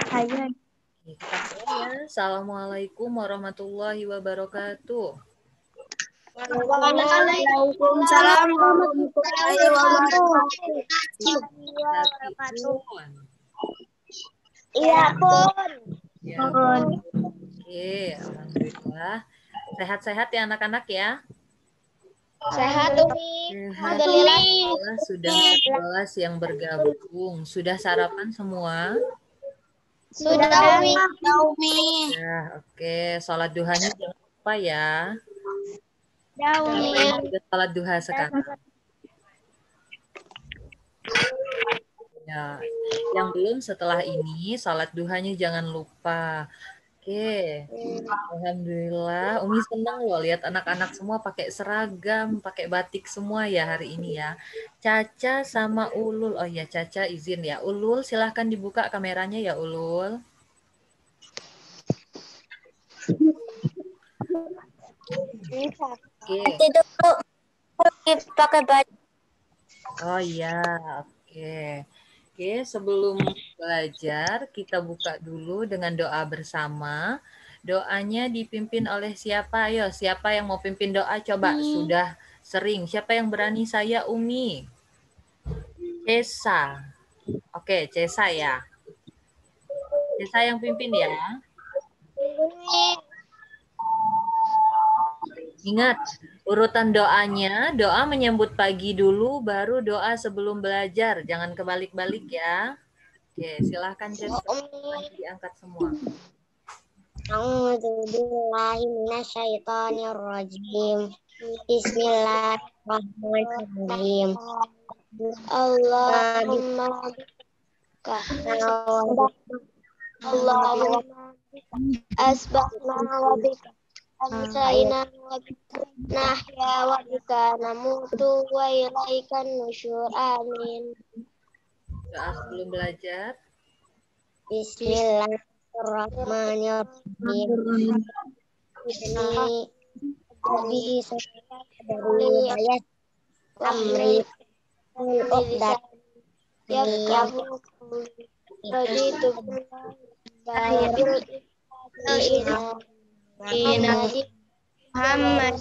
Saya. Kita mulai ya. Assalamualaikum warahmatullahi wabarakatuh. Waalaikumsalam warahmatullahi wabarakatuh. Iya, Pun. Ya, oke, alhamdulillah. Sehat-sehat ya anak-anak ya? Sehat, Umi. Sehat. Alhamdulillah. Alhamdulillah, sudah kelas yang bergabung. Sudah sarapan semua? Sudah, Umi. Ya, oke. Sholat duhanya jangan lupa ya. Sudah, Siapa yang sudah sholat duha sekarang? Ya, yang belum setelah ini sholat duhanya jangan lupa. Oke, alhamdulillah. Umi senang loh lihat anak-anak semua pakai seragam, pakai batik semua ya hari ini ya. Caca sama Ulul. Oh ya, Caca izin ya. Ulul silahkan dibuka kameranya ya Ulul. Oke. Itu pakai baju. Oh iya, oke. Oke, sebelum belajar kita buka dulu dengan doa bersama. Doanya dipimpin oleh siapa? Ayo, siapa yang mau pimpin doa? Coba, sudah sering. Siapa yang berani? Saya, Umi. Cesa. Oke, Cesa ya. Cesa yang pimpin ya. Ingat, urutan doanya, doa menyambut pagi dulu, baru doa sebelum belajar. Jangan kebalik-balik ya. Oke, silahkan Cesa. Diangkat semua. A'udzubillahi minasyaitonirrajim. Bismillahirrahmanirrahim. Allahumma Allahumma asbahna wa bika amsayna wa bika nahya wa bika namutu wa ilaikan nusyur. Amin. Doa sebelum belajar. Bismillahirrahmanirrahim. Ini dari dari ayat amri uqdat yafahu raditu bil Muhammad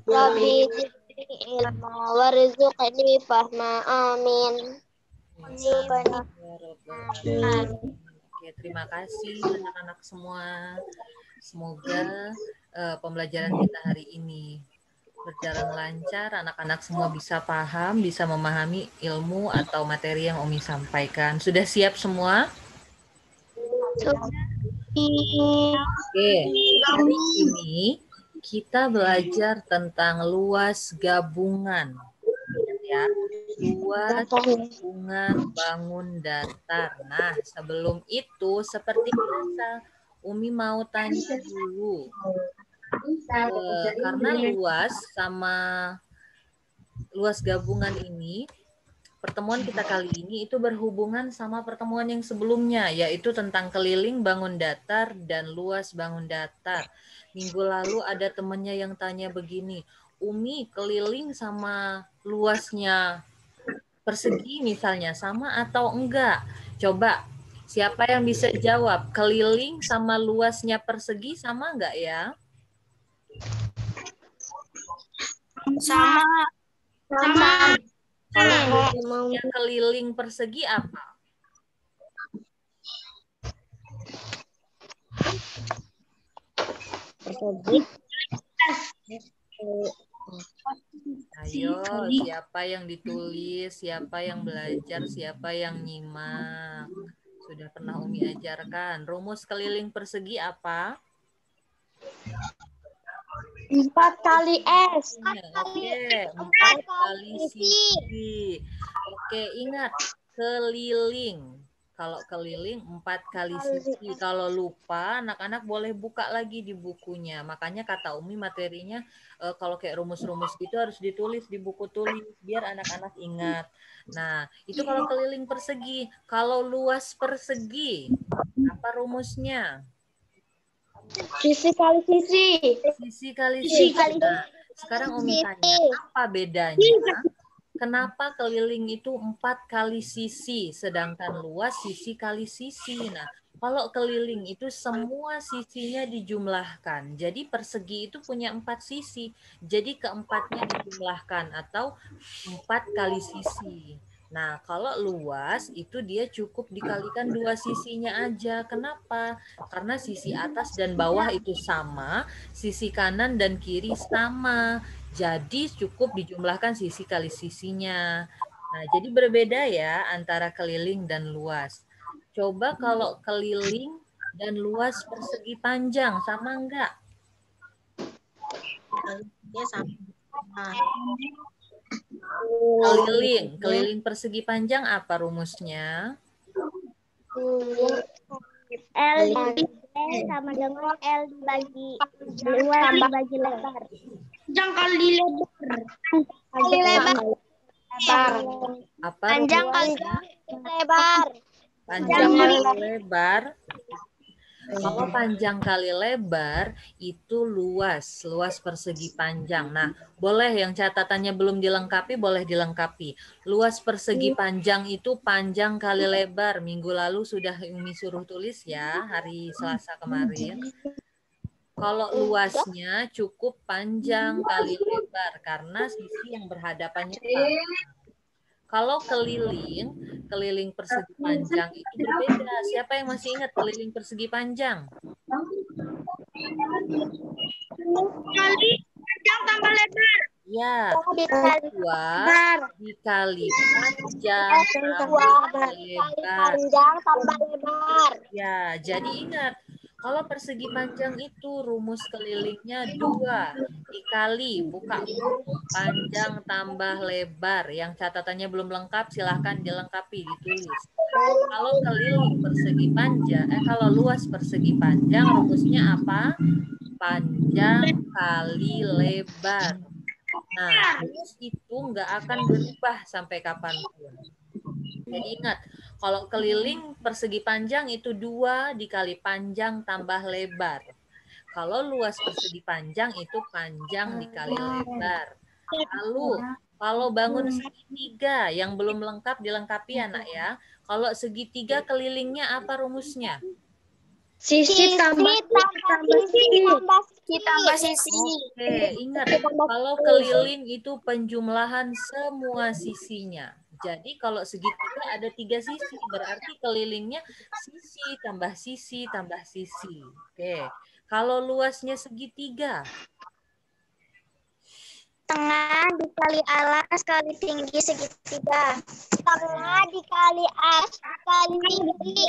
Rabbi zidni ilma warzuqni fahma. Amin. Oke, terima kasih anak-anak semua. Semoga pembelajaran kita hari ini berjalan lancar, anak-anak semua bisa paham, bisa memahami ilmu atau materi yang Umi sampaikan. Sudah siap semua? Oke, hari ini kita belajar tentang luas gabungan. Ya, luas gabungan bangun datar. Nah, sebelum itu seperti biasa, Umi mau tanya dulu. Karena luas sama luas gabungan ini, pertemuan kita kali ini itu berhubungan sama pertemuan yang sebelumnya, yaitu tentang keliling bangun datar dan luas bangun datar. Minggu lalu ada temannya yang tanya begini, Umi, keliling sama luasnya persegi misalnya sama atau enggak? Coba, siapa yang bisa jawab? Keliling sama luasnya persegi sama enggak ya? Sama. Kalau luasnya keliling persegi apa? Persegi. Ayo, siapa yang ditulis, siapa yang belajar, siapa yang nyimak. Sudah pernah Umi ajarkan. Rumus keliling persegi apa? 4 kali S. Oke, 4 kali sisi. Oke, ingat, keliling. Kalau keliling 4 kali sisi. Kalau lupa, anak-anak boleh buka lagi di bukunya. Makanya kata Umi materinya, kalau kayak rumus-rumus gitu harus ditulis di buku tulis, biar anak-anak ingat. Nah, itu kalau keliling persegi. Kalau luas persegi, apa rumusnya? Sisi kali sisi. Sisi kali sisi. Nah, sekarang Umi tanya, apa bedanya? Kenapa keliling itu 4 kali sisi, sedangkan luas sisi kali sisi? Nah, Kalau keliling itu semua sisinya dijumlahkan. Jadi persegi itu punya 4 sisi. Jadi keempatnya dijumlahkan atau 4 kali sisi. Nah, kalau luas itu dia cukup dikalikan 2 sisinya aja. Kenapa? Karena sisi atas dan bawah itu sama, sisi kanan dan kiri sama. Jadi cukup dijumlahkan sisi kali sisinya. Nah, jadi berbeda ya antara keliling dan luas. Coba kalau keliling dan luas persegi panjang, sama enggak? Dia sama. Keliling persegi panjang apa rumusnya? L sama dengan L dibagi luas dibagi lebar. Panjang kali lebar. Kali lebar. Apa Panjang kali rumusnya? lebar. Panjang kali lebar. Kalau panjang kali lebar itu luas persegi panjang. Nah, boleh yang catatannya belum dilengkapi, boleh dilengkapi. Luas persegi panjang itu panjang kali lebar. Minggu lalu sudah Umi suruh tulis ya, hari Selasa kemarin. Kalau luasnya cukup panjang kali lebar karena sisi yang berhadapannya sama. Kalau keliling persegi panjang itu berbeda. Siapa yang masih ingat keliling persegi panjang? Kali panjang tambah lebar. Ya, 2 dikali panjang tambah lebar. Panjang tambah lebar. Ya, jadi ingat, kalau persegi panjang itu rumus kelilingnya 2 dikali buka kurung panjang tambah lebar. Yang catatannya belum lengkap silahkan dilengkapi, ditulis. Kalau keliling persegi panjang, kalau luas persegi panjang rumusnya apa? Panjang kali lebar. Nah, rumus itu nggak akan berubah sampai kapanpun. Jadi ingat, kalau keliling persegi panjang itu 2 dikali panjang tambah lebar. Kalau luas persegi panjang itu panjang dikali lebar. Lalu, kalau bangun segitiga yang belum lengkap dilengkapi anak ya. Kalau segitiga kelilingnya apa rumusnya? Sisi tambah sisi. Oke, ingat kalau keliling itu penjumlahan semua sisinya. Jadi kalau segitiga ada 3 sisi, berarti kelilingnya sisi tambah sisi tambah sisi. Oke, kalau luasnya segitiga, Tengah dikali alas kali tinggi segitiga. Tengah dikali alas kali tinggi.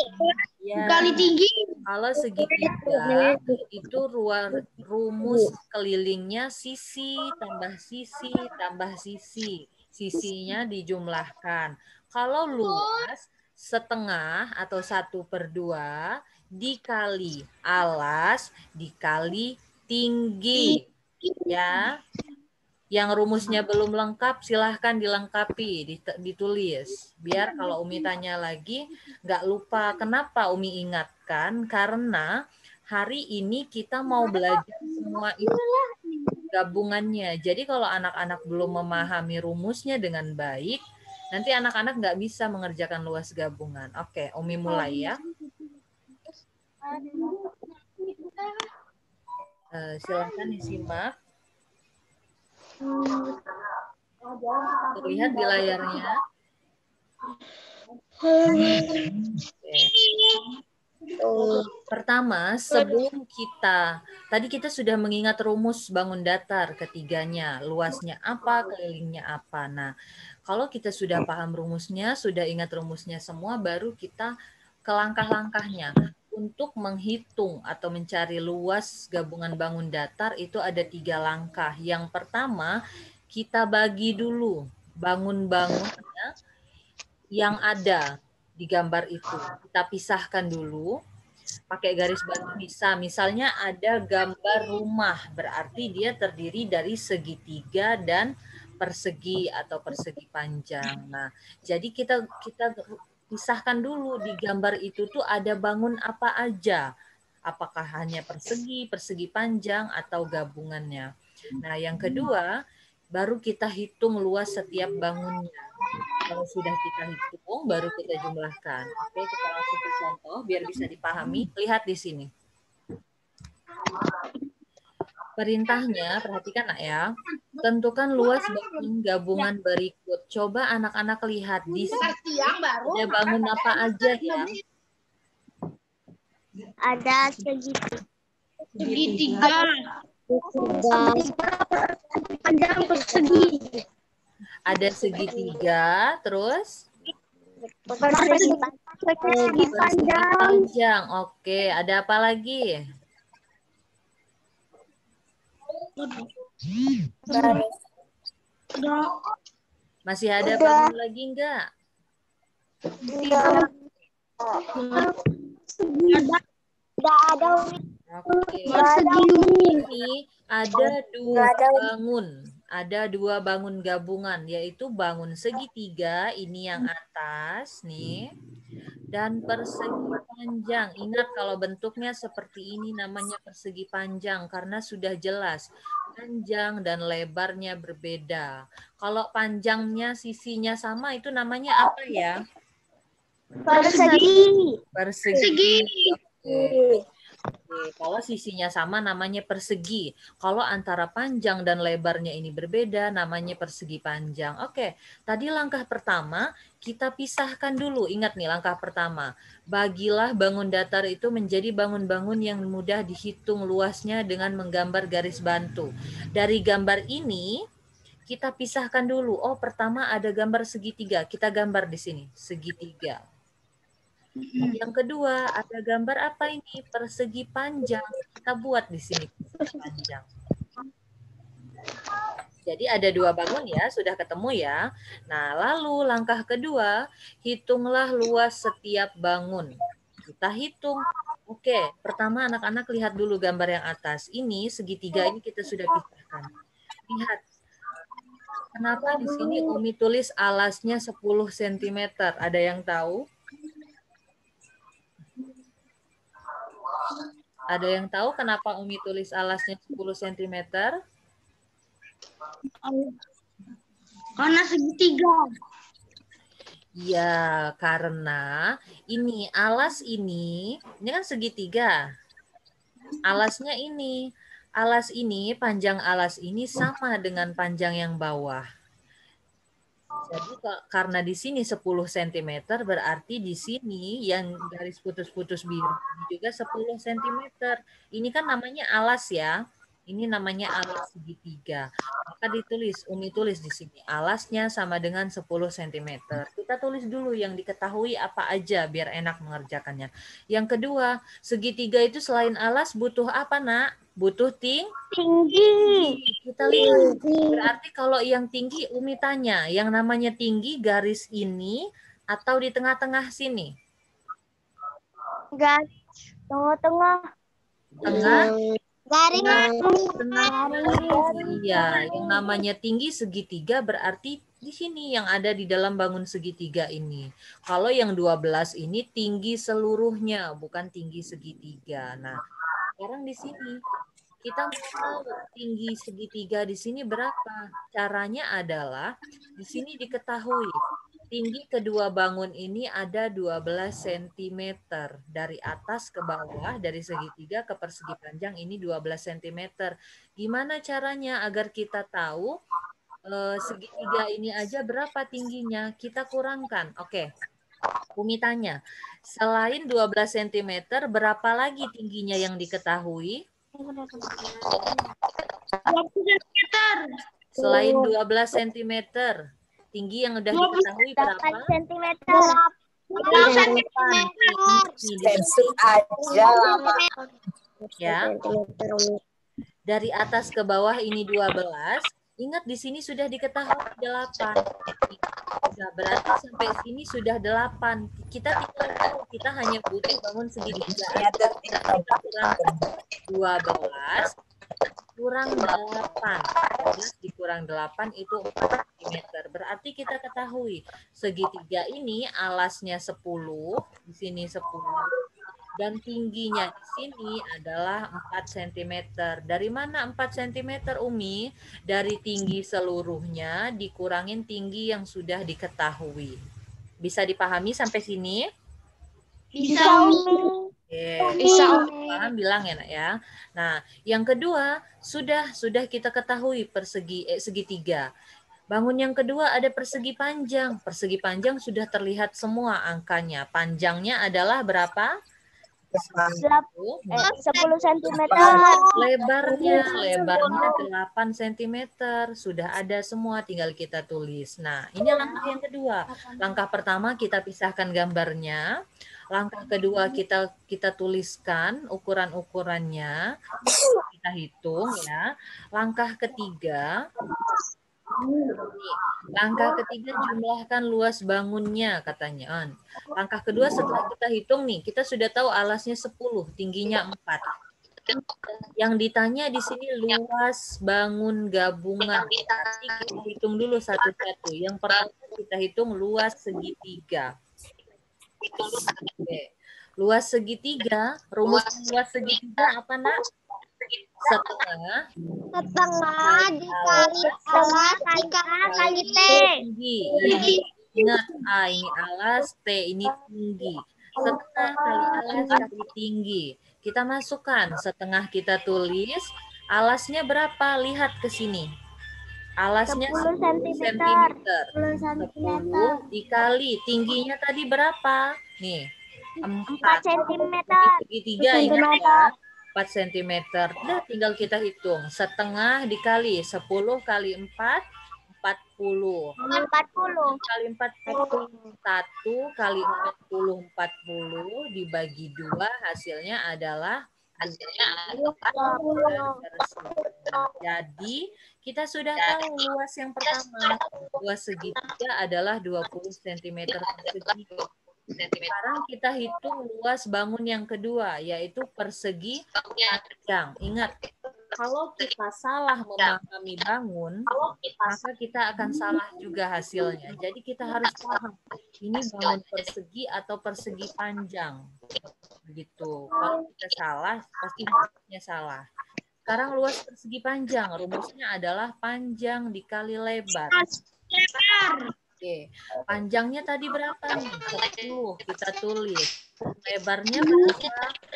ya. Kali tinggi. Kalau segitiga itu rumus kelilingnya sisi tambah sisi tambah sisi. Sisinya dijumlahkan. Kalau luas setengah atau 1/2 dikali alas dikali tinggi. Ya. Yang rumusnya belum lengkap silahkan dilengkapi, ditulis. Biar kalau Umi tanya lagi nggak lupa. Kenapa Umi ingatkan? Karena hari ini kita mau belajar semua itu gabungannya. Jadi kalau anak-anak belum memahami rumusnya dengan baik, nanti anak-anak nggak bisa mengerjakan luas gabungan. Oke, Umi mulai ya. Silahkan disimak. Terlihat di layarnya. Pertama, sebelum tadi kita sudah mengingat rumus bangun datar ketiganya, luasnya apa, kelilingnya apa. Nah, kalau kita sudah paham rumusnya, sudah ingat rumusnya semua, baru kita ke langkah-langkahnya. Untuk menghitung atau mencari luas gabungan bangun datar itu ada 3 langkah. Yang pertama, kita bagi dulu bangun-bangunnya yang ada di gambar itu. Kita pisahkan dulu, pakai garis batu bisa. Misalnya ada gambar rumah, berarti dia terdiri dari segitiga dan persegi atau persegi panjang. Nah, jadi kita pisahkan dulu di gambar itu tuh ada bangun apa aja. Apakah hanya persegi, persegi panjang, atau gabungannya. Nah, yang kedua, baru kita hitung luas setiap bangunnya. Kalau sudah kita hitung, baru kita jumlahkan. Oke, kita langsung ke contoh biar bisa dipahami. Lihat di sini. Perintahnya, perhatikan nak ya. Tentukan luas bangun gabungan berikut. Coba anak-anak lihat di sini. Ada bangun apa aja ya? Ada segitiga. Panjang persegi. Ada segitiga, terus Persegi panjang. Oke, ada apa lagi? Masih ada bangun lagi enggak? Tidak ada. Oke. Ini ada dua bangun. Ada dua bangun gabungan, yaitu bangun segitiga, ini yang atas nih, dan persegi panjang. Ingat kalau bentuknya seperti ini namanya persegi panjang karena sudah jelas panjang dan lebarnya berbeda. Kalau panjangnya sisinya sama itu namanya apa ya? Persegi. Persegi. Oke. Oke, kalau sisinya sama namanya persegi. Kalau antara panjang dan lebarnya ini berbeda namanya persegi panjang. Oke, tadi langkah pertama kita pisahkan dulu. Ingat nih langkah pertama. Bagilah bangun datar itu menjadi bangun-bangun yang mudah dihitung luasnya dengan menggambar garis bantu. Dari gambar ini kita pisahkan dulu. Oh, pertama ada gambar segitiga. Kita gambar di sini, segitiga. Yang kedua, ada gambar apa ini? Persegi panjang. Kita buat di sini persegi panjang. Jadi ada dua bangun ya, sudah ketemu ya. Nah, lalu langkah kedua, hitunglah luas setiap bangun. Kita hitung. Oke, pertama anak-anak lihat dulu gambar yang atas. Ini segitiga ini kita sudah pisahkan. Lihat. Kenapa di sini Umi tulis alasnya 10 cm? Ada yang tahu? Ada yang tahu kenapa Umi tulis alasnya 10 cm? Karena segitiga. Ya, karena ini alas ini kan segitiga. Alasnya ini. Alas ini, panjang alas ini sama dengan panjang yang bawah. Jadi karena di sini 10 cm berarti di sini yang garis putus-putus biru ini juga 10 cm. Ini kan namanya alas ya. Ini namanya alas segitiga. Maka ditulis, Umi tulis di sini. Alasnya sama dengan 10 cm. Kita tulis dulu yang diketahui apa aja biar enak mengerjakannya. Yang kedua, segitiga itu selain alas butuh apa, Nak? Butuh tinggi. Kita lihat. Berarti kalau yang tinggi Umi tanya, yang namanya tinggi garis ini atau di tengah-tengah sini? Garis tengah-tengah. Tengah? Garis. Tengah. Iya, yang namanya tinggi segitiga berarti di sini yang ada di dalam bangun segitiga ini. Kalau yang 12 ini tinggi seluruhnya, bukan tinggi segitiga. Nah, sekarang di sini kita mau tahu tinggi segitiga di sini berapa. Caranya adalah di sini diketahui tinggi kedua bangun ini ada 12 cm. Dari atas ke bawah, dari segitiga ke persegi panjang ini 12 cm. Gimana caranya agar kita tahu segitiga ini aja berapa tingginya? Kita kurangkan. Oke, Umi tanya, selain 12 cm, berapa lagi tingginya yang diketahui? Selain 12 cm, tinggi yang udah diketahui berapa? 8 cm. 8 aja. Ya. Dari atas ke bawah ini 12. Ingat di sini sudah diketahui 8. Nah, berarti sampai sini sudah 8. Kita tinggal tahu, kita hanya butuh bangun segitiga. Kita kurang 12 kurang 8. 12 dikurang 8 itu 4 cm. Berarti kita ketahui segitiga ini alasnya 10, di sini 10, Dan tingginya di sini adalah 4 cm. Dari mana 4 cm, Umi? Dari tinggi seluruhnya dikurangin tinggi yang sudah diketahui. Bisa dipahami sampai sini? Bisa, Umi. Oke. Bisa, Umi. Paham bilang ya, Nak ya. Nah, yang kedua sudah kita ketahui segitiga. Bangun yang kedua ada persegi panjang. Persegi panjang sudah terlihat semua angkanya. Panjangnya adalah berapa? 10 cm. Lebarnya 8 cm. Sudah ada semua, tinggal kita tulis. Nah, ini langkah yang kedua. Langkah pertama kita pisahkan gambarnya. Langkah kedua kita tuliskan ukuran-ukurannya. Kita hitung ya. Langkah ketiga jumlahkan luas bangunnya katanya. Langkah kedua setelah kita hitung nih, kita sudah tahu alasnya 10, tingginya 4. Yang ditanya di sini luas bangun gabungan. Nanti kita hitung dulu satu-satu. Yang pertama kita hitung luas segitiga. Oke. Luas segitiga, rumus luas segitiga apa, Nak? Setengah dikali alas dikali T. Tinggi. Iya. Ingat, A ini alas, T ini tinggi. Setengah kali alas kali tinggi. Kita masukkan, setengah kita tulis, alasnya berapa? Lihat ke sini. Alasnya 10 cm. 10 dikali tingginya tadi berapa? Nih, 4 cm. Segitiga ingat ya. 4 cm. Nah, tinggal kita hitung. Setengah dikali 10 kali 4, 40. 40 Kali 40. 1 kali 40, 40 dibagi 2, hasilnya adalah 20. Jadi, kita sudah tahu luas yang pertama. Luas segitiga adalah 20 cm persegi. Sekarang kita hitung luas bangun yang kedua, yaitu persegi panjang. Ingat, kalau kita salah memahami bangun, maka kita akan salah juga hasilnya. Jadi kita harus paham, ini bangun persegi atau persegi panjang. Begitu. Kalau kita salah, pasti hasilnya salah. Sekarang luas persegi panjang, rumusnya adalah panjang dikali lebar. Oke, panjangnya tadi berapa nih? 10, kita tulis. Lebarnya berapa?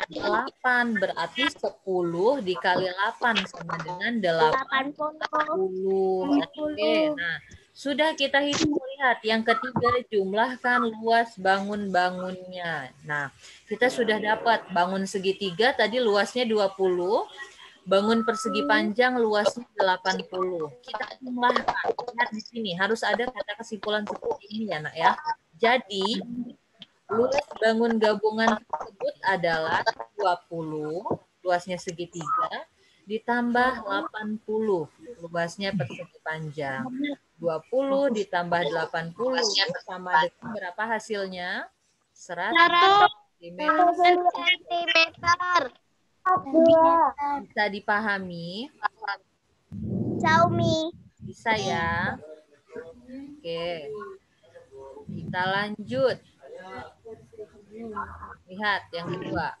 8, berarti 10 dikali 8 sama dengan 80. Oke, nah sudah kita hitung, lihat. Yang ketiga, jumlahkan luas bangun-bangunnya. Nah, kita sudah dapat bangun segitiga tadi luasnya 20. Bangun persegi panjang luasnya 80. Kita jumlahkan. Lihat di sini harus ada kata kesimpulan seperti ini ya, Nak ya. Jadi luas bangun gabungan tersebut adalah 20, luasnya segitiga, ditambah 80, luasnya persegi panjang. 20 ditambah 80 sama dengan berapa hasilnya? 100 cm. Bisa dipahami? Xiaomi. Bisa ya? Oke. Kita lanjut. Lihat yang kedua.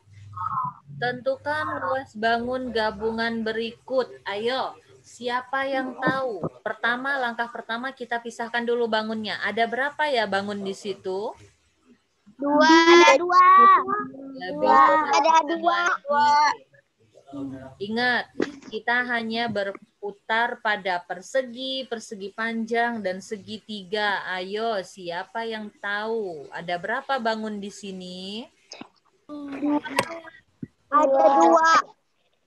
Tentukan luas bangun gabungan berikut. Ayo, siapa yang tahu? Langkah pertama kita pisahkan dulu bangunnya. Ada berapa ya bangun di situ? 2. Ada 2. Lebih Ada 2. Ingat, kita hanya berputar pada persegi, persegi panjang, dan segitiga. Ayo, siapa yang tahu? Ada berapa bangun di sini? Ada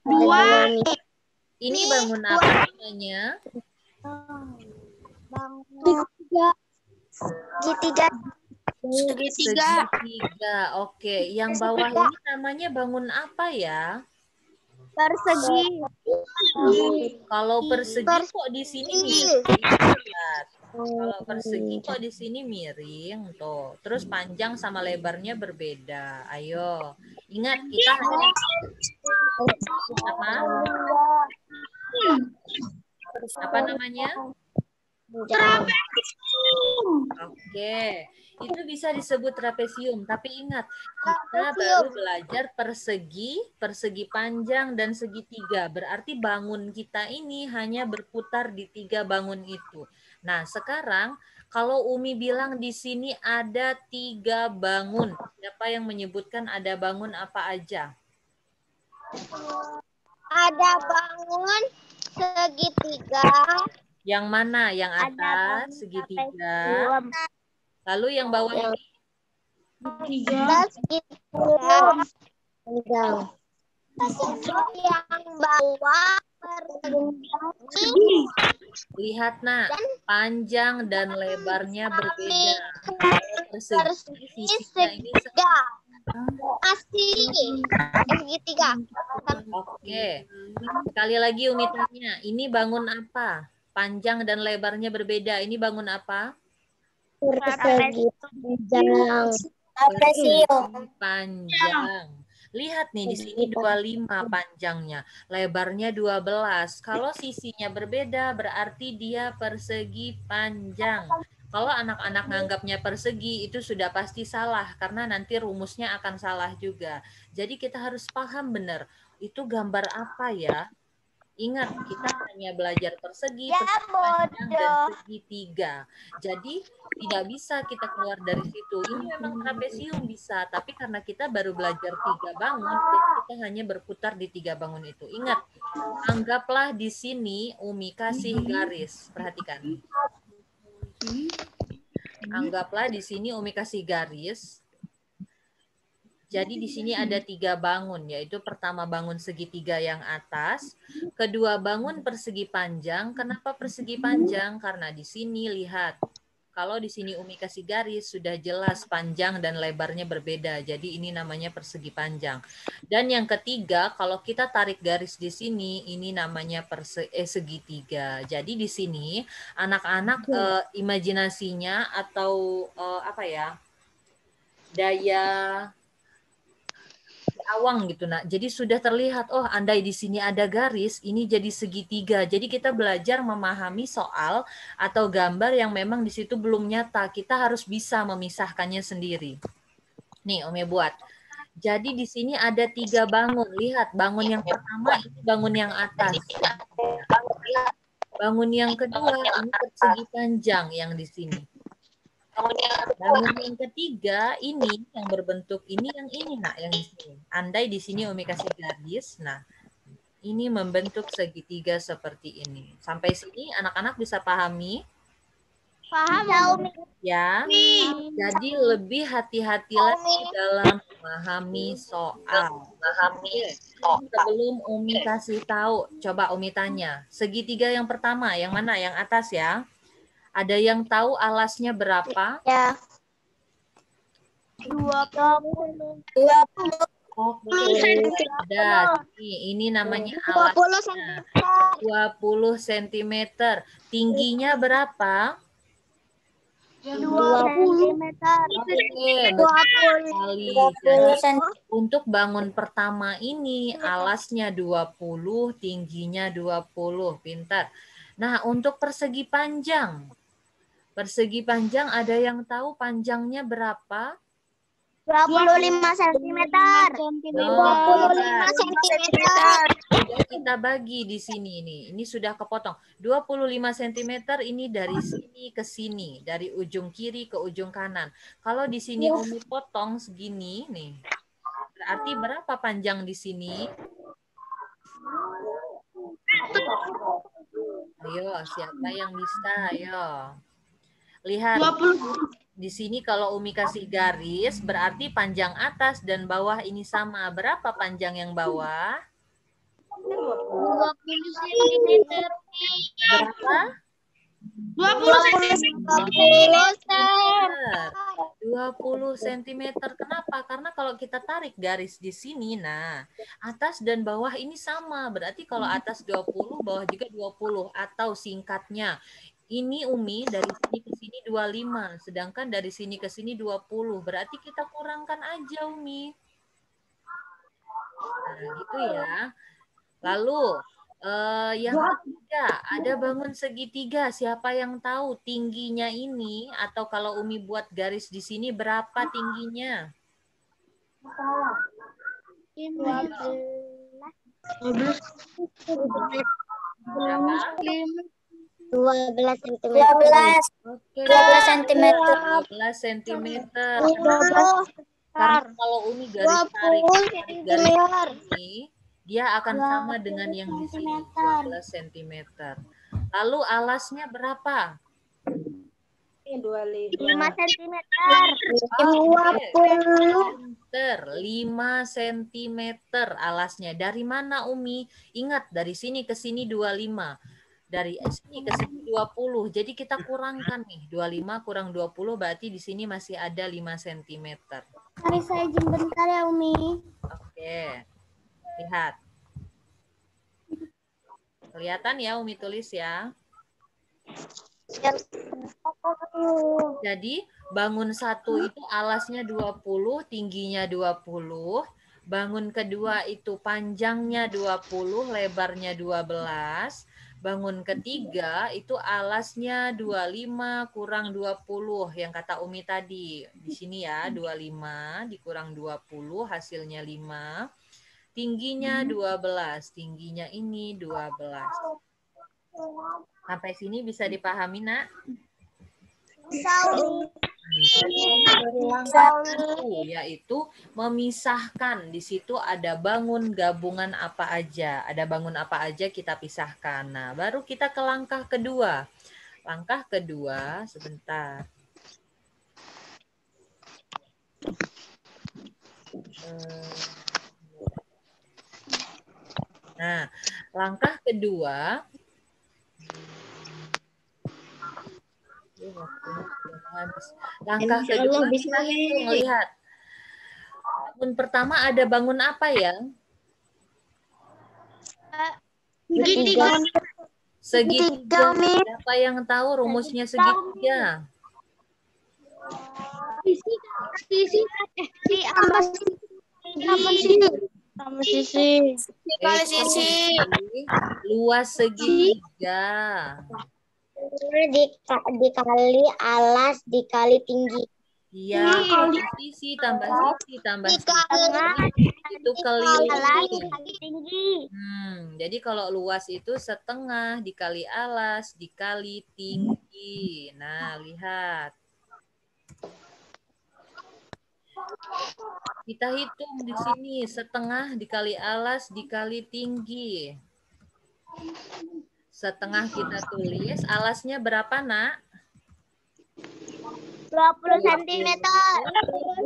2. Ini bangun apa namanya? Segitiga. Oke, yang bawah ini namanya bangun apa ya? Persegi. Kalau persegi kok di sini miring. Kalau persegi kok di sini miring tuh. Terus panjang sama lebarnya berbeda. Ayo, ingat kita hanya apa namanya? Oke, itu bisa disebut trapesium. Tapi ingat, kita baru Trapesium. belajar persegi panjang, dan segitiga. Berarti bangun kita ini hanya berputar di 3 bangun itu. Nah, sekarang kalau Umi bilang di sini ada 3 bangun, siapa yang menyebutkan ada bangun apa aja? Ada bangun segitiga. Yang mana? Yang Ada atas bangun segitiga. trapesium. Lalu yang bawah Yang ini? atas segitiga. Yang bawah persegi. Lihat nak, panjang dan lebarnya berbeda. Persegi sisinya ini Segitiga. Asli. Segitiga. Oke. Sekali lagi Umi tanya, ini bangun apa? Panjang dan lebarnya berbeda. Ini bangun apa? Persegi Panjang. Lihat nih di sini 25 panjangnya, lebarnya 12. Kalau sisinya berbeda berarti dia persegi panjang. Kalau anak-anak nganggapnya persegi itu sudah pasti salah karena nanti rumusnya akan salah juga. Jadi kita harus paham benar, itu gambar apa ya? Ingat, kita hanya belajar persegi, persegi panjang, dan segitiga. Jadi, tidak bisa kita keluar dari situ. Ini memang trapesium bisa, tapi karena kita baru belajar 3 bangun, jadi kita hanya berputar di 3 bangun itu. Ingat, anggaplah di sini Umi kasih garis. Perhatikan. Anggaplah di sini Umi kasih garis. Jadi di sini ada 3 bangun, yaitu pertama bangun segitiga yang atas, kedua bangun persegi panjang. Kenapa persegi panjang? Karena di sini lihat, kalau di sini Umi kasih garis sudah jelas panjang dan lebarnya berbeda. Jadi ini namanya persegi panjang. Dan yang ketiga, kalau kita tarik garis di sini, ini namanya segitiga. Jadi di sini anak-anak imajinasinya atau apa ya? Daya awang gitu nak. Jadi sudah terlihat, oh andai di sini ada garis, ini jadi segitiga. Jadi kita belajar memahami soal atau gambar yang memang di situ belum nyata. Kita harus bisa memisahkannya sendiri. Nih Umi buat. Jadi di sini ada 3 bangun. Lihat, bangun yang pertama ini bangun yang atas. Bangun yang kedua ini persegi panjang yang di sini. Bangun yang ketiga ini yang berbentuk ini nak yang di sini. Andai di sini Umi kasih garis, nah ini membentuk segitiga seperti ini. Sampai sini anak-anak bisa pahami? Paham, Ya. Jadi lebih hati-hati lagi dalam memahami soal. Sebelum Umi kasih tahu, coba Umi tanya. Segitiga yang pertama, yang mana? Yang atas ya. Ada yang tahu alasnya berapa? Ya. 20. Oke, ada. Ini namanya alasnya. 20 cm. Tingginya berapa? 20 cm. Oke, betul sekali. Jadi, untuk bangun pertama ini alasnya 20, tingginya 20. Pintar. Nah, untuk persegi panjang. Persegi panjang ada yang tahu panjangnya berapa? 25 cm. 25 cm. Sudah kita bagi di sini ini. Ini sudah kepotong. 25 cm ini dari sini ke sini, dari ujung kiri ke ujung kanan. Kalau di sini Umi potong segini nih. Berarti berapa panjang di sini? Ayo, siapa yang bisa? Ayo. Lihat. Di sini kalau Umi kasih garis, berarti panjang atas dan bawah ini sama. Berapa panjang yang bawah? 20 cm. Berapa? 20 cm. Kenapa? Karena kalau kita tarik garis di sini, nah, atas dan bawah ini sama. Berarti kalau atas 20, bawah juga 20. Atau singkatnya, ini Umi dari sini ke sini 25, sedangkan dari sini ke sini 20. Berarti kita kurangkan aja Umi. Nah, gitu ya. Lalu Yang ketiga, ada bangun segitiga. Siapa yang tahu tingginya ini? Atau kalau Umi buat garis di sini, berapa tingginya? 12 cm. 12 Oke, 12 cm. 12 cm. Karena kalau Umi garis tarik garis ini, dia akan sama dengan yang di sini, 12 cm. Lalu alasnya berapa? 25. 5 cm. 5 cm alasnya. Dari mana Umi? Ingat, dari sini ke sini 25. Dari sini ke sini 20. Jadi kita kurangkan nih. 25 kurang 20 berarti di sini masih ada 5 cm. Mari saya izin bentar ya, Umi. Oke. Lihat. Kelihatan ya Umi tulis ya. Jadi bangun satu itu alasnya 20, tingginya 20. Bangun kedua itu panjangnya 20, lebarnya 12. Bangun ketiga itu alasnya 25 kurang 20 yang kata Umi tadi. Di sini ya 25 dikurang 20 hasilnya 5. Tingginya 12, tingginya ini 12. Sampai sini bisa dipahami, Nak? Baru langkah satu, yaitu memisahkan. Di situ ada bangun gabungan apa aja. Ada bangun apa aja kita pisahkan. Nah, baru kita ke langkah kedua. Langkah kedua, sebentar. Nah, langkah kedua. Langkah kedua kita hitung, lihat. Bangun pertama ada bangun apa ya? Segitiga. Siapa yang tahu rumusnya segitiga? Sisi. Luas segitiga. Dikali alas dikali tinggi. Iya, sisi tambah sisi tambah sisi itu keliling. Tinggi. Jadi kalau luas itu setengah dikali alas dikali tinggi. Nah, lihat. Kita hitung di sini setengah dikali alas dikali tinggi. Setengah kita tulis, alasnya berapa, Nak? 20 cm.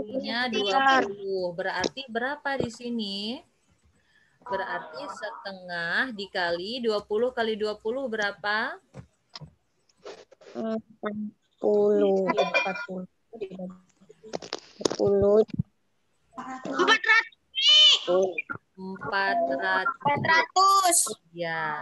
Tingginya 20. Berarti berapa di sini? Berarti setengah dikali 20 kali 20 berapa? 40. 40. 400. Ya.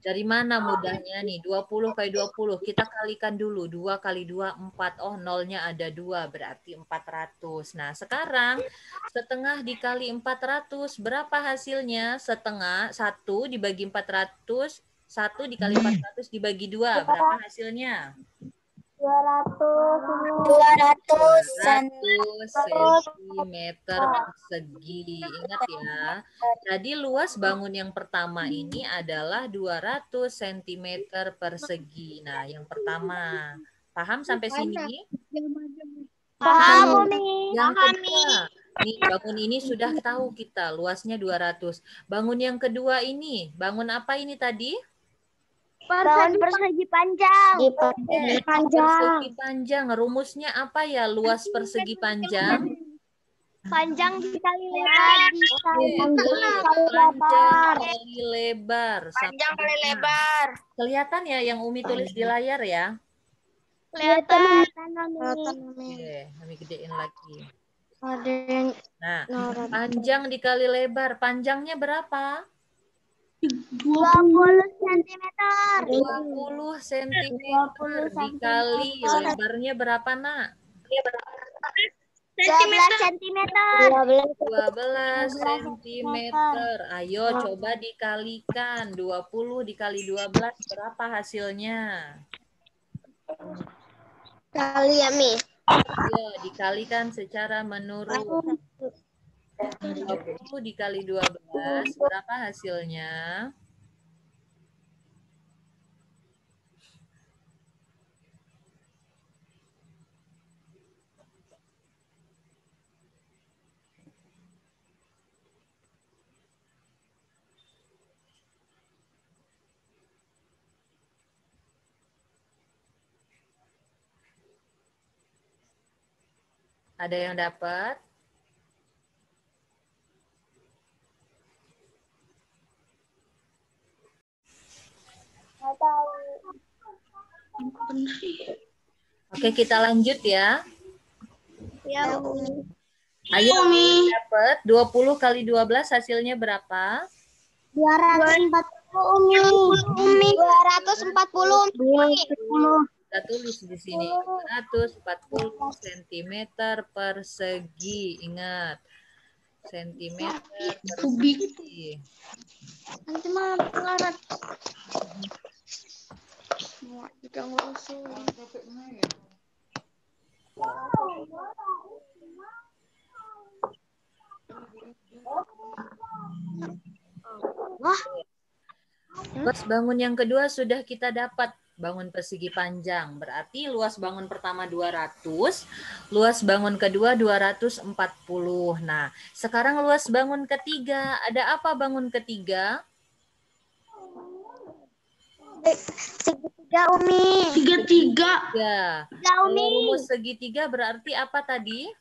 Dari mana mudahnya nih? 20 kali 20. Kita kalikan dulu. 2 kali 2, 4. Oh, nolnya ada 2. Berarti 400. Nah, sekarang setengah dikali 400. Berapa hasilnya? Setengah. 1 dibagi 400. 1 dikali 400 dibagi 2. Berapa hasilnya? 200 cm persegi. Ingat ya. Jadi luas bangun yang pertama ini adalah 200 cm persegi. Nah, yang pertama. Paham sampai sini? Paham, Umi. Yang kedua. Nih, bangun ini sudah tahu kita. Luasnya 200. Bangun yang kedua ini. Bangun apa ini tadi? Persegi panjang. Persegi panjang. Rumusnya apa ya luas persegi panjang? Panjang dikali lebar. Panjang kali lebar. Panjang kali lebar. Kelihatan ya yang Umi tulis di layar ya? Kelihatan. Oke, kami gedein lagi. Ada Nah, panjang dikali lebar. Panjangnya berapa? 20 cm. 20 cm dikali lebarnya berapa, Nak? sentimeter. 12 sentimeter. Ayo coba dikalikan. 20 dikali 12 berapa hasilnya? Kali ya, Mi. Ayo dikalikan secara menurun. 20 dikali 12 berapa hasilnya? Ada yang dapat? Oke, kita lanjut ya. Ya, Ayo dapat 20 kali 12 hasilnya berapa? 240, Umi. 240. Kita tulis di sini 240 cm persegi. Ingat, sentimeter persegi. Nanti malah pengarat. Kita ngurusin. Wah. Luas bangun yang kedua sudah kita dapat. Bangun persegi panjang. Berarti luas bangun pertama 200. Luas bangun kedua 240. Nah, sekarang luas bangun ketiga. Ada apa bangun ketiga? Segitiga, Umi. Tiga. Kalau rumus segitiga berarti apa tadi?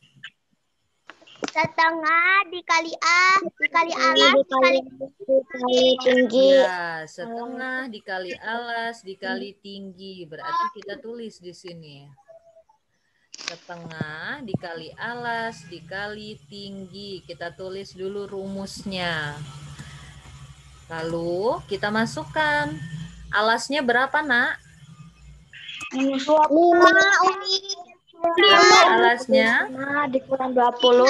Setengah dikali A, dikali alas, dikali tinggi. Ya, setengah dikali alas dikali tinggi. Berarti kita tulis di sini. Setengah dikali alas dikali tinggi. Kita tulis dulu rumusnya. Lalu kita masukkan. Alasnya berapa, Nak? 5, Umi. Alasnya? Dikurang 20.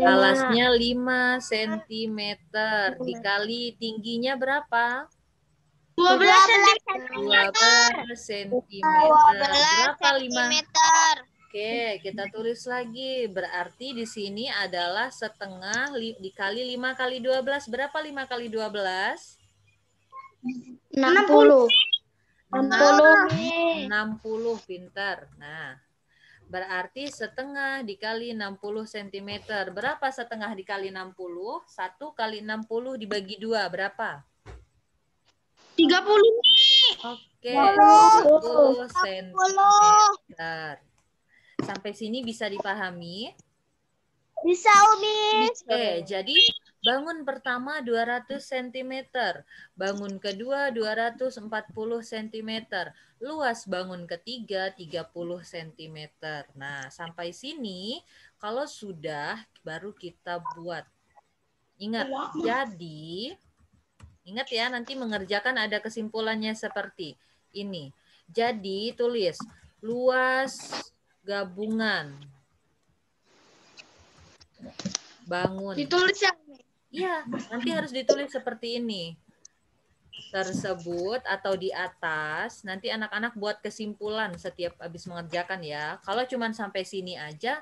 Alasnya 5 cm. Dikali tingginya berapa? 12 cm. Berapa 5? Oke, kita tulis lagi. Berarti di sini adalah setengah dikali 5 kali 12. Berapa 5 kali 12? 60. 60, pintar. Nah, berarti setengah dikali 60 cm. Berapa setengah dikali 60? 1 kali 60 dibagi 2, berapa? 30. Oke, 30 cm. Sampai sini bisa dipahami? Bisa, Umi. Oke, jadi bangun pertama 200 cm, bangun kedua 240 cm, luas bangun ketiga 30 cm. Nah, sampai sini kalau sudah baru kita buat. Ingat, jadi ingat ya, nanti mengerjakan ada kesimpulannya seperti ini. Jadi tulis luas gabungan bangun. Ditulis ya? Iya, nanti harus ditulis seperti ini. Tersebut atau di atas, nanti anak-anak buat kesimpulan setiap habis mengerjakan ya. Kalau cuma sampai sini aja,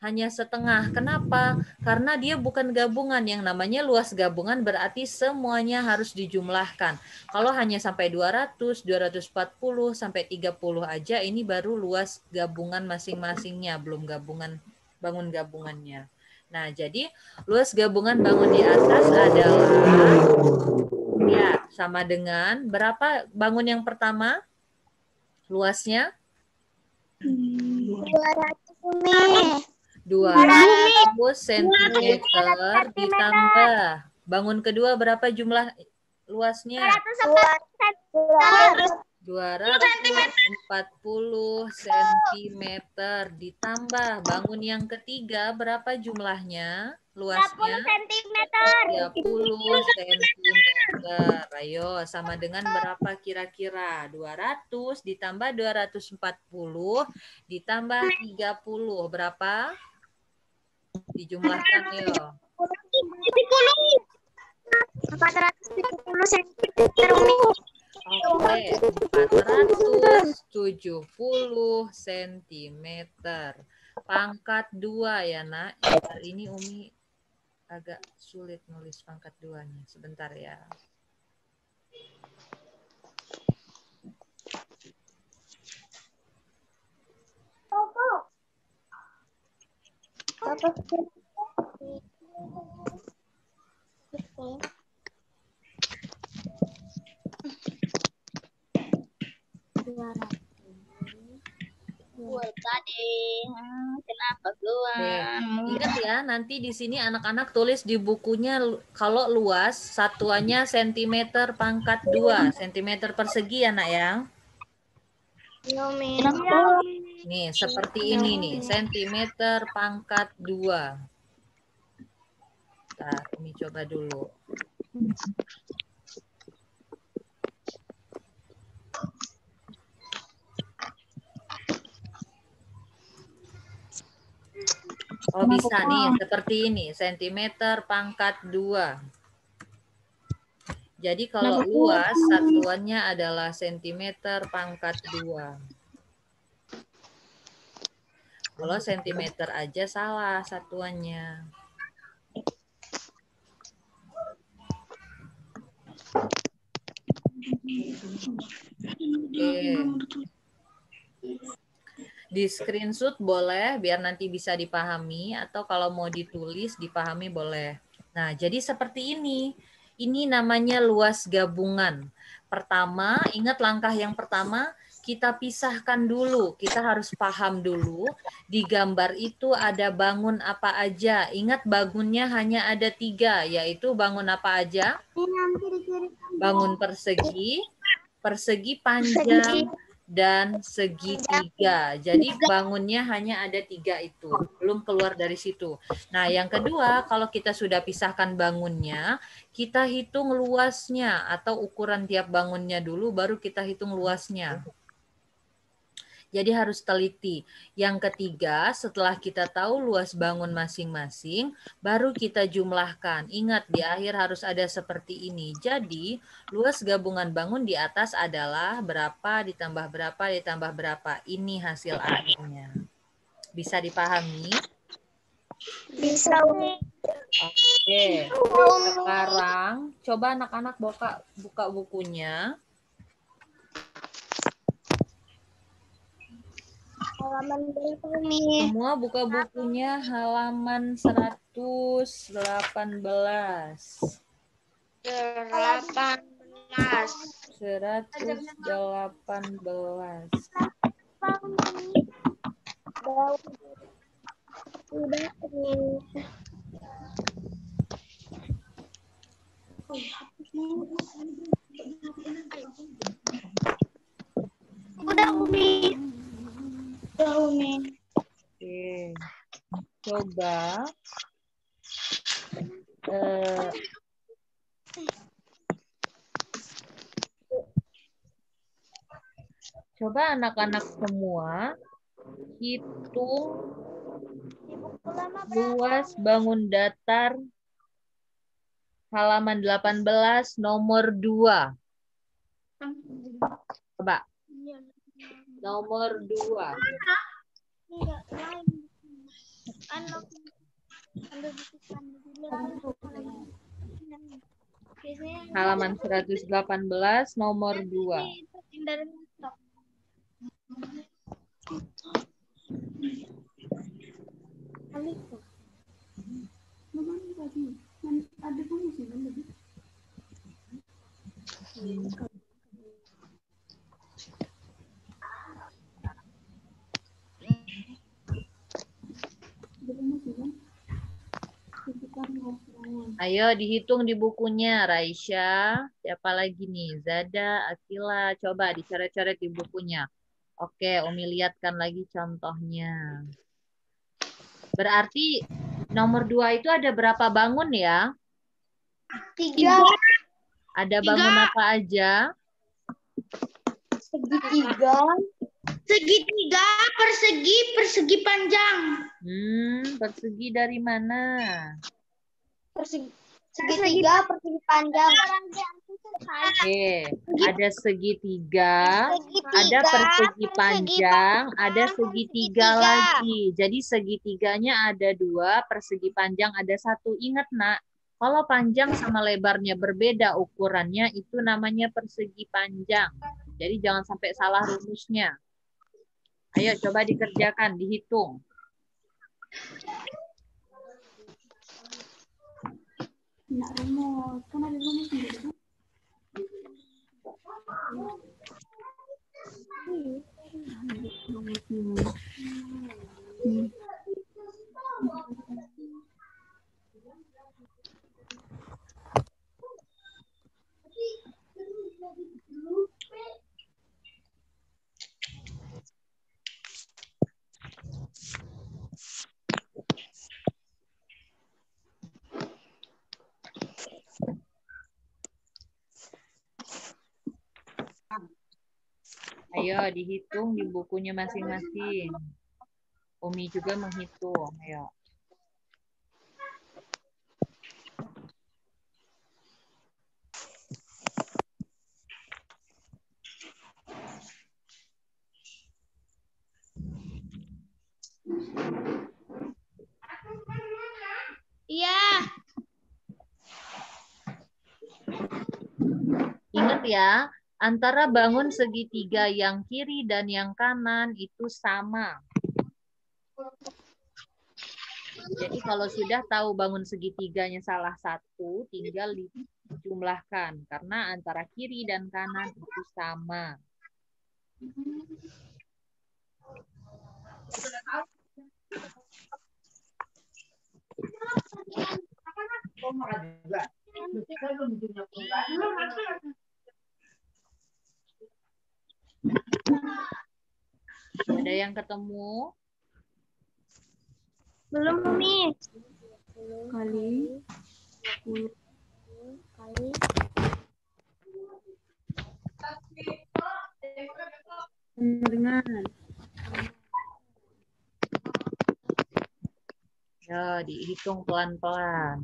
hanya setengah. Kenapa? Karena dia bukan gabungan. Yang namanya luas gabungan berarti semuanya harus dijumlahkan. Kalau hanya sampai 200, 240, sampai 30 aja, ini baru luas gabungan masing-masingnya, belum gabungan bangun gabungannya. Nah, jadi luas gabungan bangun di atas adalah ya sama dengan berapa bangun yang pertama? Luasnya 200, 200 cm ditambah bangun kedua berapa jumlah luasnya? 240. 240 cm ditambah bangun yang ketiga berapa jumlahnya? Luasnya 30 cm. Ayo, sama dengan berapa kira-kira? 200 ditambah 240 ditambah 30 berapa? Dijumlahkan yuk. 470 cm. Oke, 470 cm. Pangkat 2 ya, Nak. Ini Umi agak sulit nulis pangkat 2-nya. Sebentar ya. Kenapa keluar? Ingat ya, nanti di sini anak-anak tulis di bukunya kalau luas satuannya cm pangkat 2, cm persegi ya, Nak ya. Nih, seperti ini nih, cm pangkat 2. Nah, ini coba dulu. Oh, bisa nih, seperti ini, cm pangkat 2. Jadi kalau luas, satuannya adalah cm pangkat 2. Kalau cm aja salah satuannya. Oke. Di screenshot boleh biar nanti bisa dipahami atau kalau mau ditulis dipahami boleh. Nah, jadi seperti ini. Ini namanya luas gabungan. Pertama, ingat langkah yang pertama, kita pisahkan dulu. Kita harus paham dulu. Di gambar itu ada bangun apa aja. Ingat bangunnya hanya ada 3, yaitu bangun apa aja? Bangun persegi, persegi panjang, dan segitiga. Jadi bangunnya hanya ada 3 itu. Belum keluar dari situ. Nah, yang kedua, kalau kita sudah pisahkan bangunnya, kita hitung luasnya atau ukuran tiap bangunnya dulu, baru kita hitung luasnya. Jadi harus teliti. Yang ketiga, setelah kita tahu luas bangun masing-masing, baru kita jumlahkan. Ingat, di akhir harus ada seperti ini. Jadi, luas gabungan bangun di atas adalah berapa ditambah berapa ditambah berapa. Ini hasil akhirnya. Bisa dipahami? Bisa. Oke. Sekarang, coba anak-anak buka bukunya. Halaman berapa, Mi? Semua buka bukunya halaman 118. 118. Udah, Umi. Oke. Coba coba anak-anak semua hitung luas bangun datar halaman 18 nomor 2. Coba. Nomor 2. Halaman 118 nomor 2. Ayo dihitung di bukunya. Raisya, siapa lagi nih? Zada, Akila. Coba dicoret-coret di bukunya. Oke, Umi lihatkan lagi contohnya. Berarti nomor 2 itu ada berapa bangun ya? 3. Ada bangun apa aja? Segitiga. Segitiga, persegi, persegi panjang. Persegi dari mana? Segitiga, persegi panjang. Oke, ada segitiga, ada persegi panjang, ada segitiga lagi. Jadi segitiganya ada 2, persegi panjang ada 1. Ingat nak, kalau panjang sama lebarnya berbeda ukurannya itu namanya persegi panjang. Jadi jangan sampai salah rumusnya. Ayo coba dikerjakan, dihitung. Ayo dihitung di bukunya masing-masing. Umi juga menghitung. Ayo. Iya. Ingat ya, antara bangun segitiga yang kiri dan yang kanan itu sama. Jadi kalau sudah tahu bangun segitiganya salah satu, tinggal dijumlahkan. Karena antara kiri dan kanan itu sama. Ada yang ketemu? Belum, Umi. Kali. Dengan. Ya, dihitung pelan-pelan.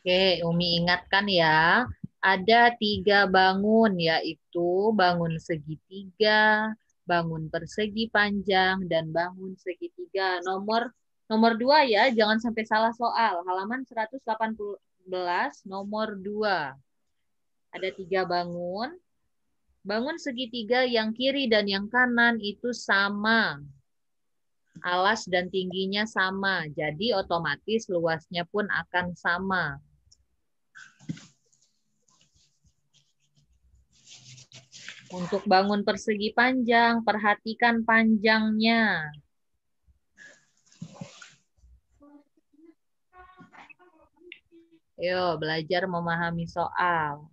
Oke, Umi ingatkan ya, ada 3 bangun, yaitu bangun segitiga, bangun persegi panjang, dan bangun segitiga. Nomor 2 ya, jangan sampai salah soal. Halaman 118, nomor 2. Ada 3 bangun. Bangun segitiga yang kiri dan yang kanan itu sama. Alas dan tingginya sama, jadi otomatis luasnya pun akan sama. Untuk bangun persegi panjang, perhatikan panjangnya. Ayo, belajar memahami soal.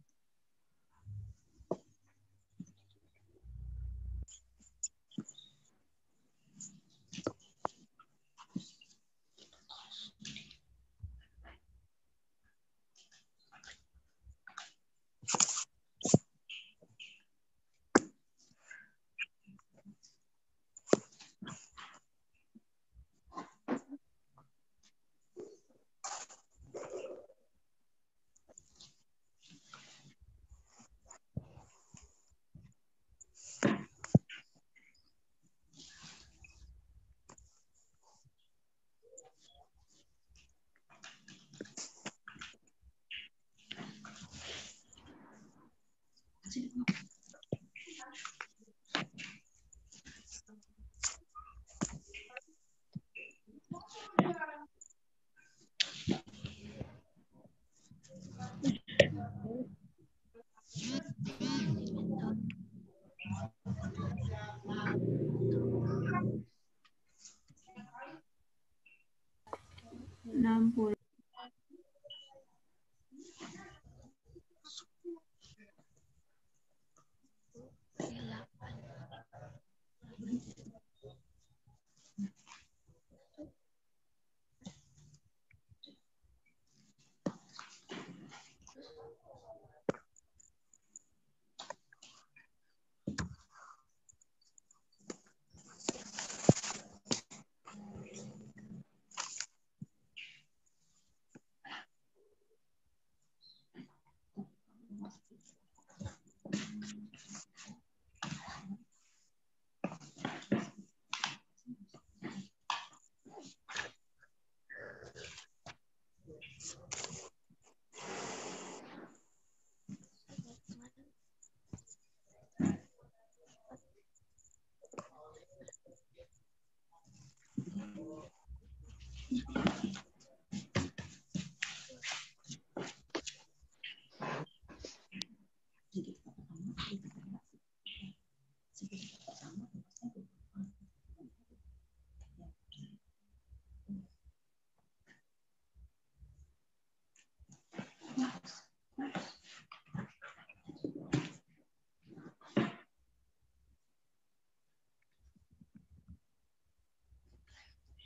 60.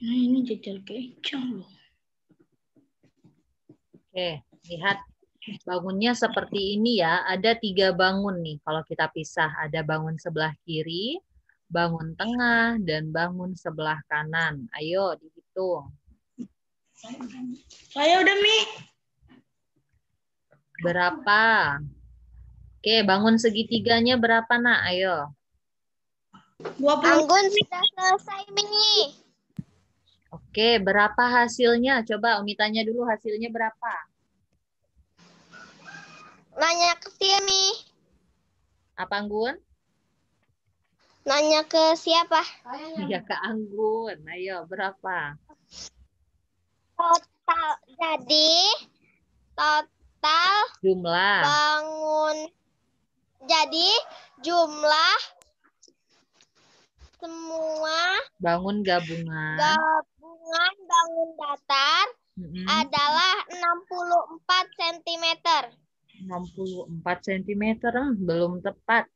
Nah, ini jajal kecang loh. Oke, lihat bangunnya seperti ini ya. Ada 3 bangun nih kalau kita pisah. Ada bangun sebelah kiri, bangun tengah, dan bangun sebelah kanan. Ayo dihitung. Saya udah, Mi. Berapa? Oke, bangun segitiganya berapa, Nak? Ayo. 20. Anggun sudah selesai, Mi. Oke, berapa hasilnya? Coba Umi tanya dulu hasilnya berapa? Nanya ke Mi. Apa, Anggun? Nanya ke siapa? Ya, ke Anggun. Ayo, berapa? Total. Jadi total Jumlah. bangun. Jadi jumlah semua Bangun gabungan. gabungan bangun datar Mm-mm. adalah 64 cm. 64 cm. Belum tepat.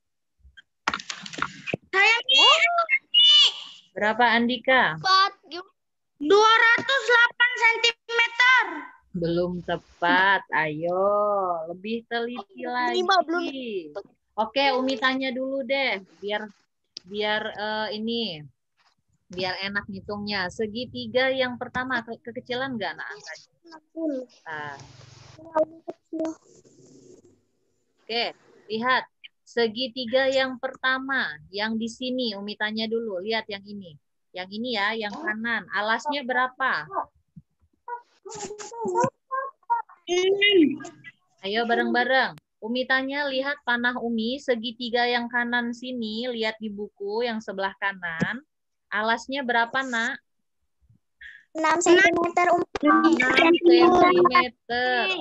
Saya, Mi. Berapa, Andika? 208 cm. Belum tepat. Ayo, lebih teliti lagi. Oke, Umi tanya dulu deh, biar biar enak ngitungnya. Segitiga yang pertama kekecilan nggak anak angkanya? Nah. Oke, lihat segitiga yang pertama yang di sini. Umi tanya dulu, lihat yang ini. Yang ini ya, yang kanan. Alasnya berapa? Ayo bareng-bareng. Umi tanya, lihat panah Umi, segitiga yang kanan sini, lihat di buku yang sebelah kanan. Alasnya berapa, Nak? 6 cm. 6 cm.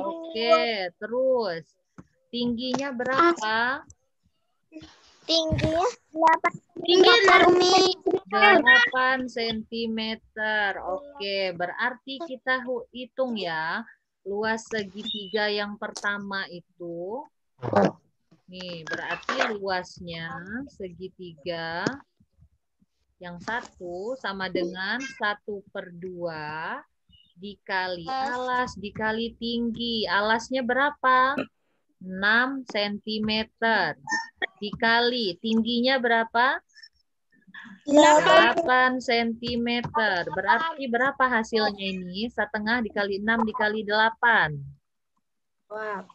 Oke, terus. Tingginya berapa? Tingginya 8 cm. Oke, berarti kita hitung ya. Luas segitiga yang pertama itu. Nih, berarti luasnya segitiga yang satu sama dengan 1/2 dikali alas dikali tinggi. Alasnya berapa? 6 cm. Dikali tingginya berapa? 8 cm. Berarti berapa hasilnya ini? 1/2 dikali 6 dikali 8. Wah,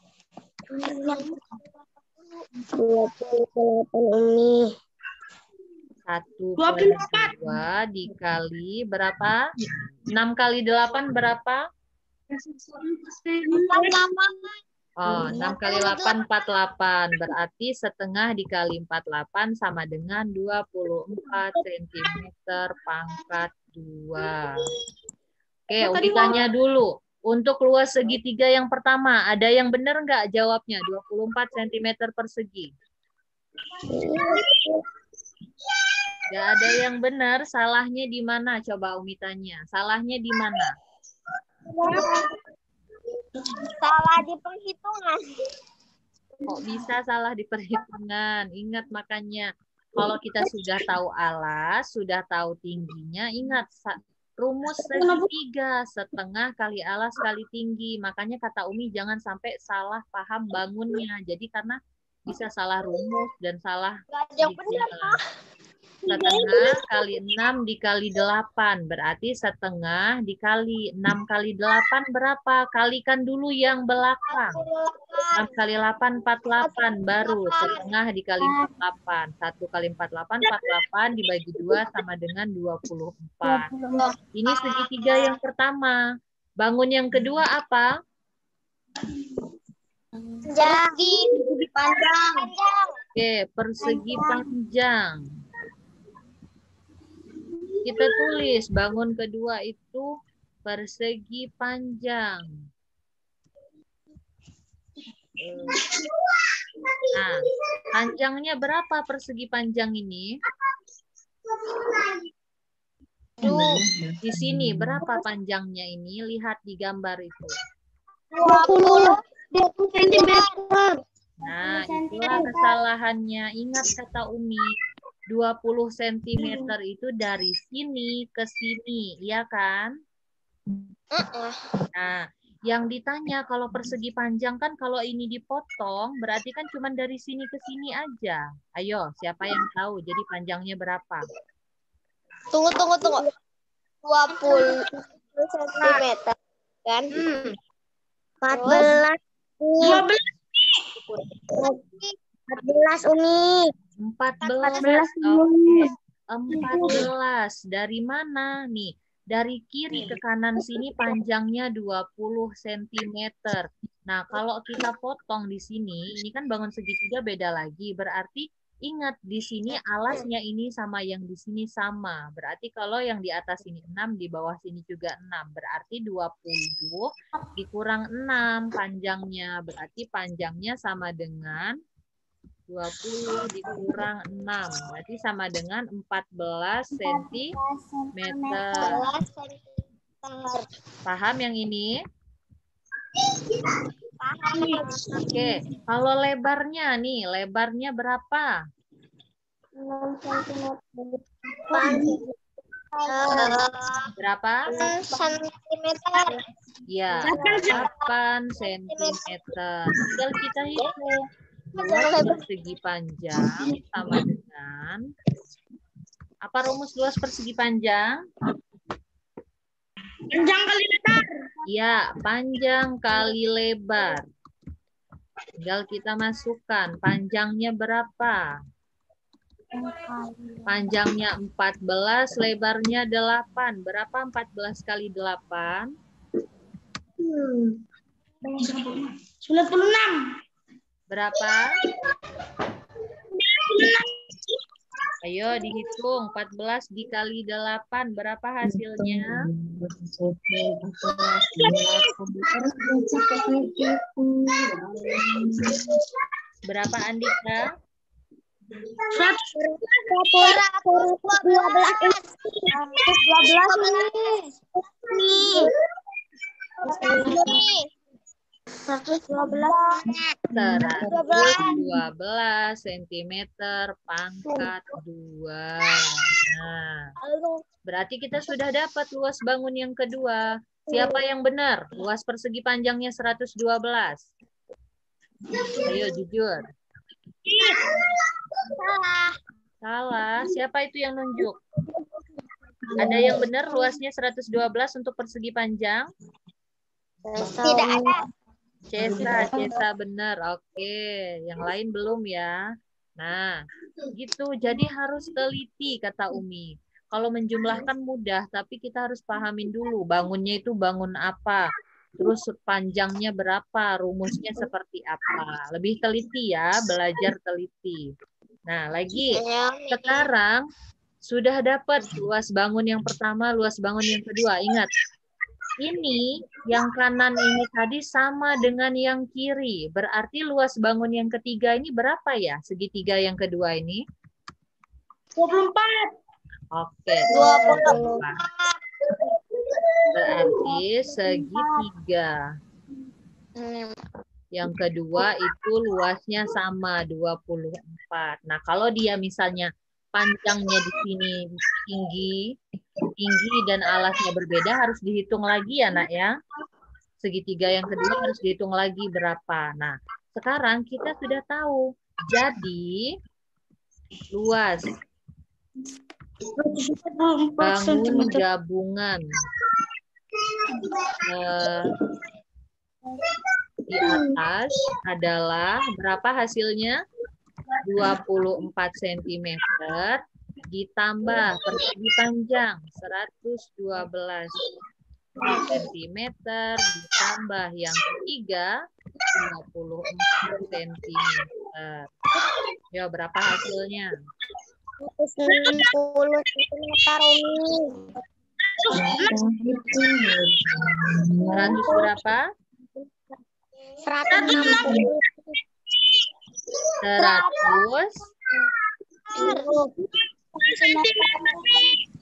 28 Umi. 1/2 dikali berapa? 6 kali 8 berapa? Oh, 6 kali 8, 48. Berarti setengah dikali 48 sama dengan 24 cm pangkat 2. Oke, Umi tanya dulu. Untuk luas segitiga yang pertama, ada yang benar nggak jawabnya? 24 cm persegi. Nggak ada yang benar, salahnya di mana? Coba Umi tanya. Salahnya di mana? Salah di perhitungan. Kok bisa salah di perhitungan? Ingat makanya, kalau kita sudah tahu alas, sudah tahu tingginya, ingat rumus segitiga, setengah kali alas kali tinggi. Makanya kata Umi jangan sampai salah paham bangunnya. Jadi karena bisa salah rumus dan salah Yang benar, segitiga. Setengah kali 6 dikali 8. Berarti setengah dikali 6 kali 8 berapa? Kalikan dulu yang belakang. 6 kali 8, 48. Baru setengah dikali 48. 1 kali 48, 48 dibagi 2 sama dengan 24. Ini segitiga yang pertama. Bangun yang kedua apa? Persegi panjang. Oke, persegi panjang. Kita tulis bangun kedua itu persegi panjang. Nah, panjangnya berapa persegi panjang ini? Di sini berapa panjangnya ini? Lihat di gambar itu. 20 cm. Nah, itulah kesalahannya. Ingat kata Umi. 20 cm itu dari sini ke sini, iya kan? Nah, yang ditanya kalau persegi panjang kan kalau ini dipotong, berarti kan cuma dari sini ke sini aja. Ayo, siapa yang tahu? Jadi panjangnya berapa? Tunggu. 20 cm. Kan? 14. 14 Umi. 14. Oke. 14. Dari mana nih? Dari kiri ke kanan sini panjangnya 20 cm. Nah, kalau kita potong di sini, ini kan bangun segitiga beda lagi. Berarti ingat di sini alasnya ini sama yang di sini sama. Berarti kalau yang di atas ini 6, di bawah sini juga 6. Berarti 20 dikurang 6 panjangnya. Berarti panjangnya sama dengan 20 dikurang 6. Berarti sama dengan 14 cm. Paham yang ini? Oke, kalau lebarnya nih, lebarnya berapa? 6 cm. Berapa? Cm. Ya, 8 cm. Tinggal kita hitung. Luas persegi panjang sama dengan apa rumus luas persegi panjang? Panjang kali lebar. Ya, panjang kali lebar. Tinggal kita masukkan panjangnya berapa? Panjangnya 14, lebarnya 8. Berapa 14 kali 8? 96. Berapa? Ayo dihitung. 14 dikali 8. Berapa hasilnya? Berapa Andika? 112 cm pangkat 2. Nah, berarti kita sudah dapat luas bangun yang kedua. Siapa yang benar? Luas persegi panjangnya 112. Ayo jujur. Salah. Siapa itu yang nunjuk? Ada yang benar luasnya 112 untuk persegi panjang? Tidak ada. Cesa benar. Oke, yang lain belum ya. Nah, gitu. Jadi harus teliti kata Umi. Kalau menjumlahkan mudah, tapi kita harus pahamin dulu bangunnya itu bangun apa. Terus panjangnya berapa, rumusnya seperti apa. Lebih teliti ya, belajar teliti. Nah, lagi sekarang sudah dapat luas bangun yang pertama, luas bangun yang kedua. Ingat, ini yang kanan ini tadi sama dengan yang kiri. Berarti luas bangun yang ketiga ini berapa ya? Segitiga yang kedua ini? 24. Oke, 24. Berarti segitiga yang kedua itu luasnya sama 24. Nah, kalau dia misalnya panjangnya di sini tinggi dan alasnya berbeda, harus dihitung lagi ya, Nak ya. Segitiga yang kedua harus dihitung lagi berapa. Nah, sekarang kita sudah tahu. Jadi, luas bangun gabungan di atas adalah berapa hasilnya? 24 cm ditambah persegi panjang 112 cm ditambah yang ketiga 24 cm. Ya, berapa hasilnya? 160 cm, Umi. 100 berapa? 160. 100.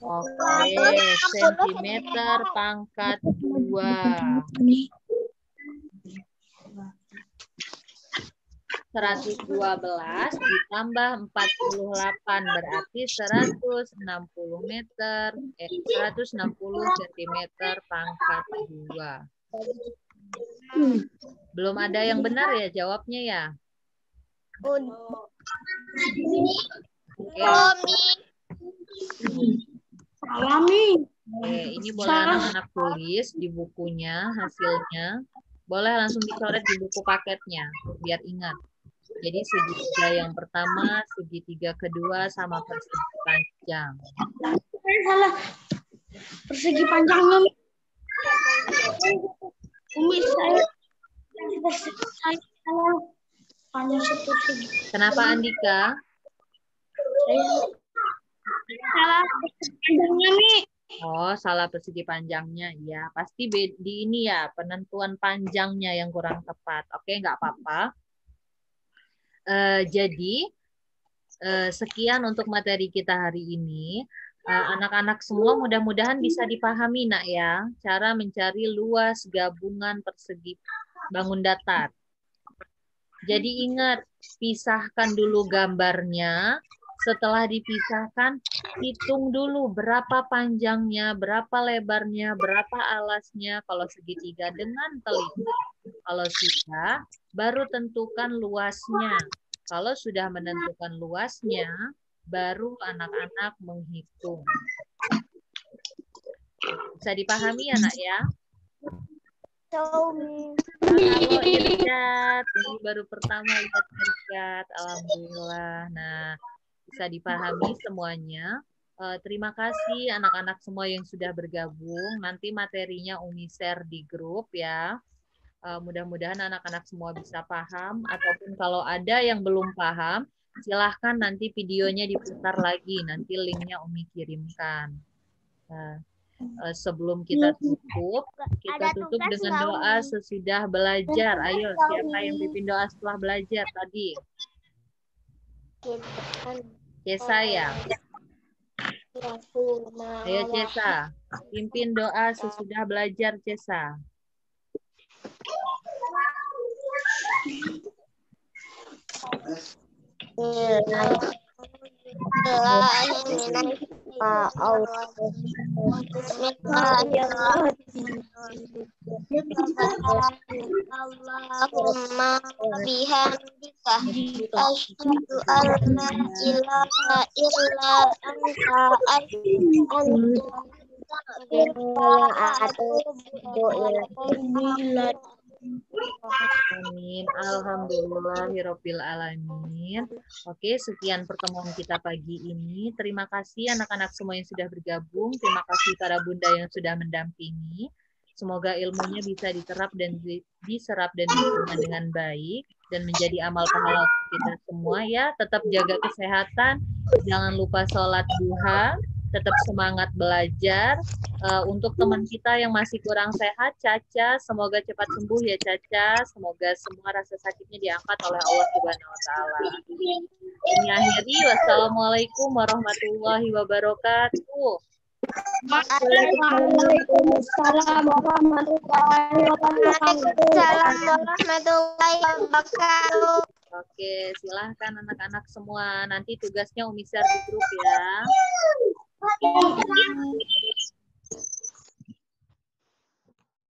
Oke, sentimeter pangkat 2. 112 ditambah 48 berarti 160 meter, 160 centimeter pangkat 2. Belum ada yang benar ya jawabnya ya? Oke. Oke, ini boleh anak-anak tulis di bukunya hasilnya. Boleh langsung dicoret di buku paketnya biar ingat. Jadi segitiga yang pertama, segitiga kedua sama persegi panjang. Salah. Persegi panjangnya. Umi, saya panjang persegi. Kenapa Andika? Salah persegi panjangnya nih. Oh, salah persegi panjangnya. Ya, pasti di ini ya, penentuan panjangnya yang kurang tepat. Oke, nggak apa-apa. Jadi, sekian untuk materi kita hari ini. Anak-anak semua mudah-mudahan bisa dipahami, Nak ya, cara mencari luas gabungan persegi bangun datar. Jadi ingat, pisahkan dulu gambarnya. Setelah dipisahkan, hitung dulu berapa panjangnya, berapa lebarnya, berapa alasnya, kalau segitiga dengan teliti. Kalau sudah, baru tentukan luasnya. Kalau sudah menentukan luasnya, baru anak-anak menghitung. Bisa dipahami ya, Nak ya? Halo Irsyad, ini baru pertama lihat Irsyad, alhamdulillah. Nah, bisa dipahami semuanya. Terima kasih anak-anak semua yang sudah bergabung. Nanti materinya Umi share di grup ya. Mudah-mudahan anak-anak semua bisa paham. Ataupun kalau ada yang belum paham, silahkan nanti videonya diputar lagi. Nanti linknya Umi kirimkan. Sebelum kita tutup dengan doa sesudah belajar. Ayo, siapa yang pimpin doa setelah belajar tadi? Cesa ya? Ayo Cesa, pimpin doa sesudah belajar Cesa. Allahumma bihamdika asyhadu an la ilaha illa anta Amin. Alhamdulillahirabbil alamin. Oke, sekian pertemuan kita pagi ini. Terima kasih anak-anak semua yang sudah bergabung. Terima kasih para bunda yang sudah mendampingi. Semoga ilmunya bisa diterap dan diserap dan diterima dengan baik dan menjadi amal pahala kita semua ya. Tetap jaga kesehatan, jangan lupa sholat duha, tetap semangat belajar. Untuk teman kita yang masih kurang sehat, Caca, semoga cepat sembuh ya Caca. Semoga semua rasa sakitnya diangkat oleh Allah Subhanahu wa taala. Ini akhiri, wassalamualaikum warahmatullahi wabarakatuh. Waalaikumsalam warahmatullahi wabarakatuh. Waalaikumsalam warahmatullahi wabarakatuh. Oke, silahkan anak-anak semua. Nanti tugasnya Umi share di grup ya.